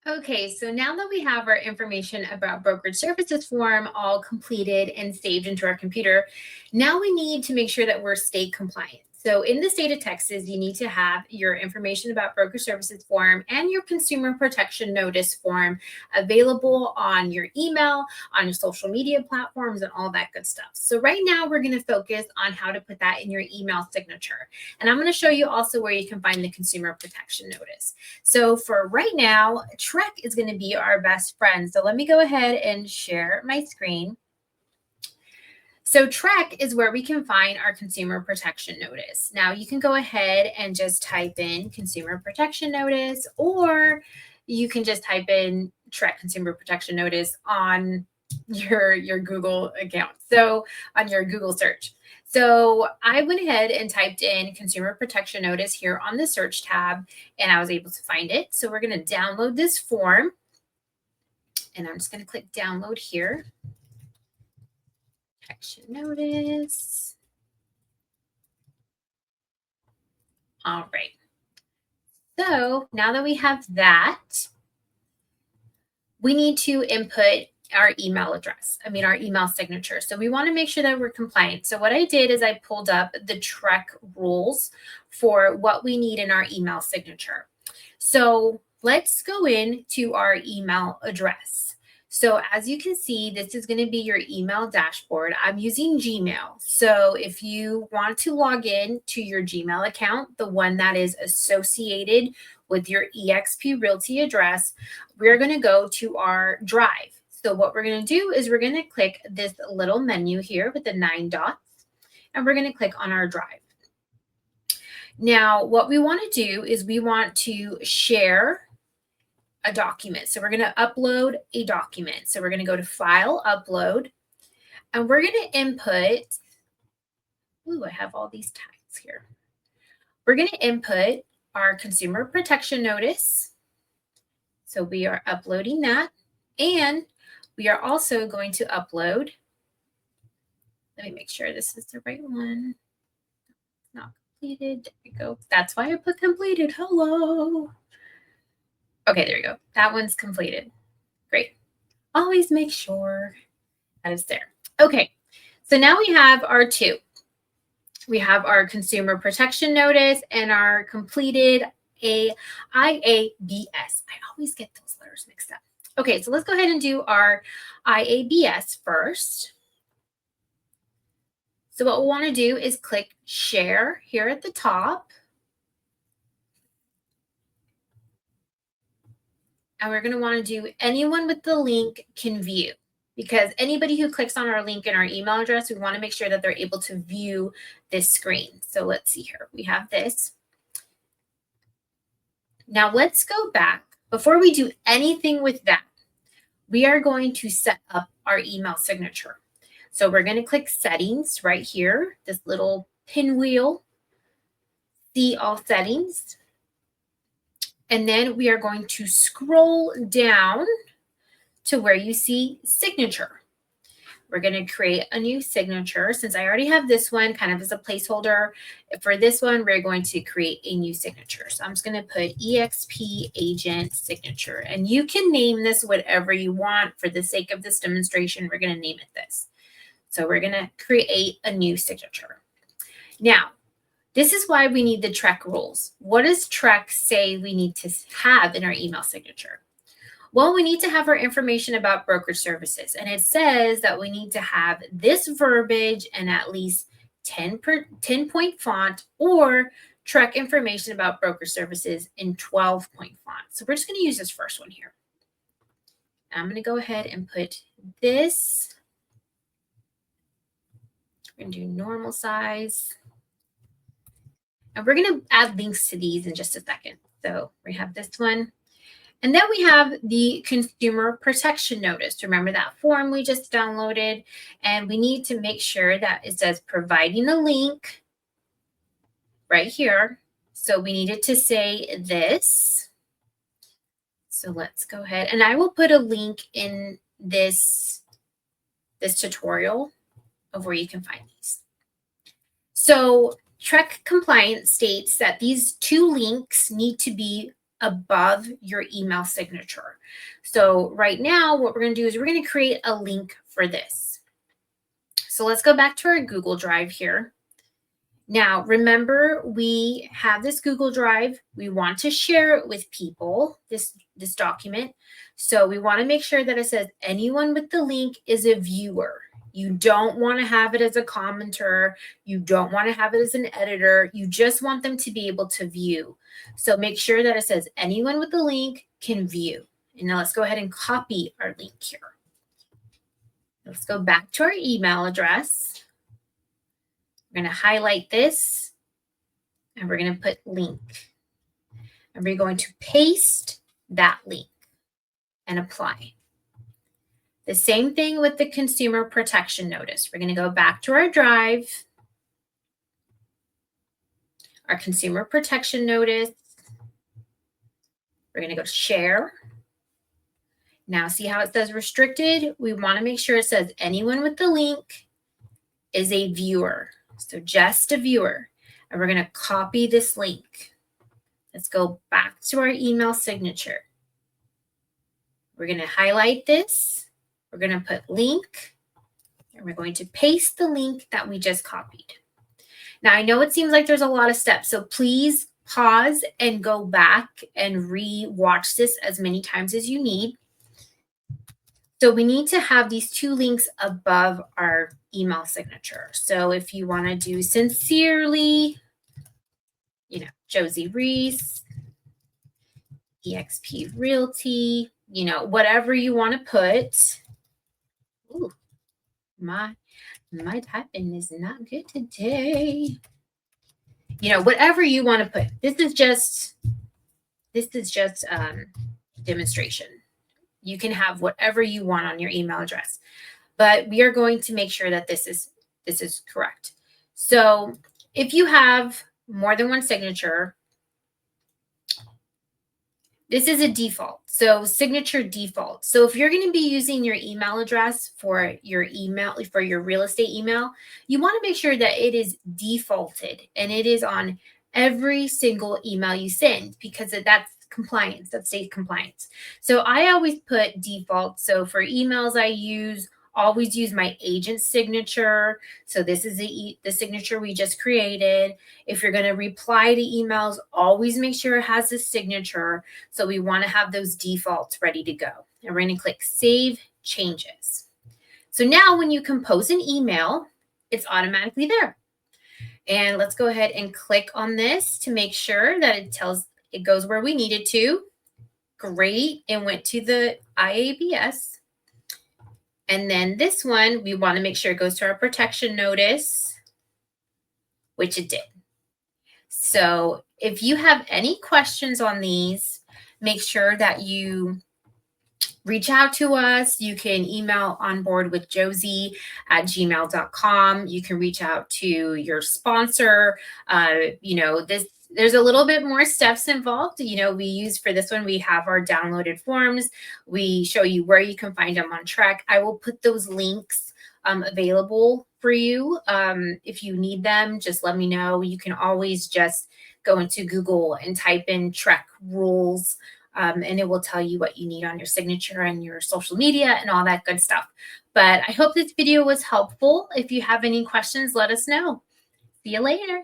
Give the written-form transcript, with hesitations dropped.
Okay, so now that we have our information about brokerage services form all completed and saved into our computer, now we need to make sure that we're state compliant. So in the state of Texas, you need to have your information about brokerage services form and your consumer protection notice form available on your email, on your social media platforms, and all that good stuff. So right now we're going to focus on how to put that in your email signature. And I'm going to show you also where you can find the consumer protection notice. So for right now, Trek is going to be our best friend. So let me go ahead and share my screen. So Trek is where we can find our consumer protection notice. Now you can go ahead and just type in consumer protection notice, or you can just type in Trek consumer protection notice on your Google account. So on your Google search. So I went ahead and typed in consumer protection notice here on the search tab, and I was able to find it. So we're going to download this form, and I'm just going to click download here. Protection notice. All right. So now that we have that, we need to input our email address. Our email signature. So we want to make sure that we're compliant. So what I did is I pulled up the Trek rules for what we need in our email signature. So let's go into our email address. So as you can see, this is going to be your email dashboard. I'm using Gmail. So if you want to log in to your Gmail account, the one that is associated with your eXp Realty address, we're going to go to our drive. So what we're going to do is we're going to click this little menu here with the 9 dots, and we're going to click on our drive. Now, what we want to do is we want to share a document. So we're going to upload a document. So we're going to go to File, Upload, and we're going to input, I have all these tags here. We're going to input our consumer protection notice. So we are uploading that, and we are also going to upload, let me make sure this is the right one. Not completed. There we go. That's why I put completed. Hello. Okay, there you go. That one's completed. Great. Always make sure that it's there. Okay, so now we have our two. We have our consumer protection notice and our completed IABS. I always get those letters mixed up. Okay, so let's go ahead and do our IABS first. So what we want to do is click Share here at the top. And we're going to want to do anyone with the link can view, because anybody who clicks on our link in our email address, we want to make sure that they're able to view this screen. So let's see here. We have this. Now let's go back. Before we do anything with that, we are going to set up our email signature. So we're going to click Settings right here, this little pinwheel, see all settings. And then we are going to scroll down to where you see signature. We're going to create a new signature. Since I already have this one kind of as a placeholder, for this one, we're going to create a new signature. So I'm just going to put eXp agent signature. And you can name this whatever you want. For the sake of this demonstration, we're going to name it this. So we're going to create a new signature. Now, this is why we need the Trek rules. What does Trek say we need to have in our email signature? Well, we need to have our information about brokerage services. And it says that we need to have this verbiage and at least 10-point font, or Trek information about brokerage services in 12-point font. So we're just going to use this first one here. I'm going to go ahead and put this. We're going to do normal size. And we're going to add links to these in just a second. So we have this one. And then we have the consumer protection notice. Remember that form we just downloaded? And we need to make sure that it says providing a link right here. So we need it to say this. So let's go ahead. And I will put a link in this tutorial of where you can find these. So Trek compliance states that these two links need to be above your email signature. So right now, what we're going to do is we're going to create a link for this. So let's go back to our Google Drive here. Now, remember, we have this Google Drive. We want to share it with people, this document. So we want to make sure that it says anyone with the link is a viewer. You don't want to have it as a commenter. You don't want to have it as an editor. You just want them to be able to view. So make sure that it says anyone with the link can view. And now let's go ahead and copy our link here. Let's go back to our email address. We're going to highlight this and we're going to put link. And we're going to paste that link and apply. The same thing with the consumer protection notice. We're going to go back to our drive, our consumer protection notice. We're going to go to share. Now see how it says restricted? We want to make sure it says anyone with the link is a viewer. So just a viewer. And we're going to copy this link. Let's go back to our email signature. We're going to highlight this. We're going to put link. And we're going to paste the link that we just copied. Now, I know it seems like there's a lot of steps. So please pause and go back and re-watch this as many times as you need. So we need to have these two links above our email signature. So if you want to do sincerely, Josie Reese, eXp Realty, whatever you want to put. Ooh, my typing is not good today. Whatever you want to put. This is just demonstration. You can have whatever you want on your email address, but we are going to make sure that this is correct. So if you have more than one signature, this is a default. So signature default. So if you're going to be using your email address for your real estate email, you want to make sure that it is defaulted and it is on every single email you send, because that's compliance, that's state compliance. So I always put default. So for emails I always use my agent's signature. So this is the signature we just created. If you're going to reply to emails, always make sure it has a signature. So we want to have those defaults ready to go. And we're going to click Save Changes. So now when you compose an email, it's automatically there. And let's go ahead and click on this to make sure that it goes where we need it to. Great. It went to the IABS. And then this one, we want to make sure it goes to our protection notice, which it did. So if you have any questions on these, make sure that you reach out to us. You can email onboardwithjosie@gmail.com. You can reach out to your sponsor. There's a little bit more steps involved. We use for this one, we have our downloaded forms. We show you where you can find them on Trek. I will put those links available for you. If you need them, just let me know. You can always just go into Google and type in Trek rules, and it will tell you what you need on your signature and your social media and all that good stuff. But I hope this video was helpful. If you have any questions, let us know. See you later.